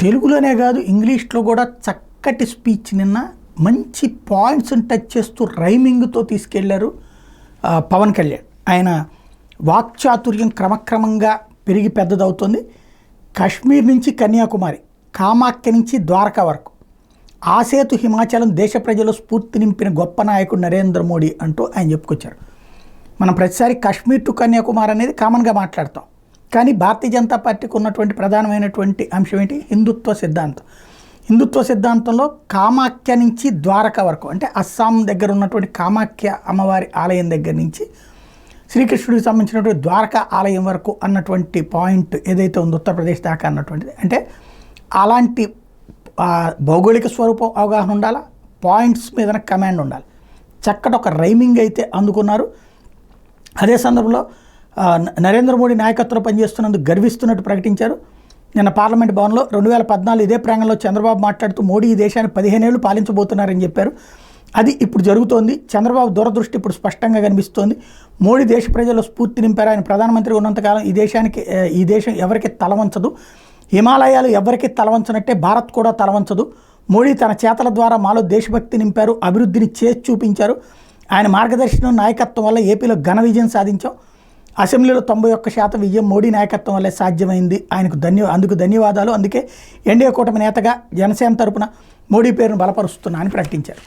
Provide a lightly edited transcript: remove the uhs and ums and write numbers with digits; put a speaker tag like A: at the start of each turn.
A: తెలుగులోనే కాదు ఇంగ్లీష్లో కూడా చక్కటి స్పీచ్ నిన్న మంచి పాయింట్స్ని టచ్ చేస్తూ రైమింగ్తో తీసుకెళ్లారు పవన్ కళ్యాణ్. ఆయన వాక్చాతుర్యం క్రమక్రమంగా పెరిగి పెద్దదవుతుంది. కాశ్మీర్ నుంచి కన్యాకుమారి, కామాఖ్య నుంచి ద్వారకా వరకు ఆసేతు హిమాచలం దేశ ప్రజలు స్ఫూర్తి నింపిన గొప్ప నాయకుడు నరేంద్ర మోడీ అంటూ ఆయన చెప్పుకొచ్చారు. మనం ప్రతిసారి కాశ్మీర్ టు కన్యాకుమారి అనేది కామన్గా మాట్లాడతాం, కానీ భారతీయ జనతా పార్టీకి ఉన్నటువంటి ప్రధానమైనటువంటి అంశం ఏంటి? హిందుత్వ సిద్ధాంతం. హిందుత్వ సిద్ధాంతంలో కామాఖ్య నుంచి ద్వారకా వరకు, అంటే అస్సాం దగ్గర ఉన్నటువంటి కామాఖ్య అమ్మవారి ఆలయం దగ్గర నుంచి శ్రీకృష్ణుడికి సంబంధించినటువంటి ద్వారకా ఆలయం వరకు అన్నటువంటి పాయింట్ ఏదైతే ఉందో ఉత్తరప్రదేశ్ దాకా అన్నటువంటిది, అంటే అలాంటి భౌగోళిక స్వరూపం అవగాహన ఉండాలా, పాయింట్స్ మీద కమాండ్ ఉండాలి. చక్కటి ఒక రైమింగ్ అయితే అందుకున్నారు. అదే సందర్భంలో నరేంద్ర మోడీ నాయకత్వంలో పనిచేస్తున్నందుకు గర్విస్తున్నట్టు ప్రకటించారు. నిన్న పార్లమెంట్ భవన్లో 2014 ఇదే ప్రాంగణంలో చంద్రబాబు మాట్లాడుతూ మోడీ ఈ దేశాన్ని 15 ఏళ్ళు పాలించబోతున్నారని చెప్పారు. అది ఇప్పుడు జరుగుతోంది. చంద్రబాబు దూరదృష్టి ఇప్పుడు స్పష్టంగా కనిపిస్తోంది. మోడీ దేశ ప్రజల్లో స్ఫూర్తి నింపారు. ఆయన ప్రధానమంత్రి ఉన్నంతకాలం ఈ దేశం ఎవరికి తలవంచదు. హిమాలయాలు ఎవరికి తలవంచనట్టే భారత్ కూడా తలవంచదు. మోడీ తన చేతల ద్వారా మాలో దేశభక్తి నింపారు, అభివృద్ధిని చేసి చూపించారు. ఆయన మార్గదర్శనం నాయకత్వం వల్ల ఏపీలో ఘన విజయం సాధించాం. అసెంబ్లీలో 91% విజయం మోడీ నాయకత్వం వల్లే సాధ్యమైంది. అందుకు ధన్యవాదాలు. అందుకే ఎన్డీఏ కూటమి నేతగా జనసేన తరపున మోడీ పేరును బలపరుస్తున్నా అని ప్రకటించారు.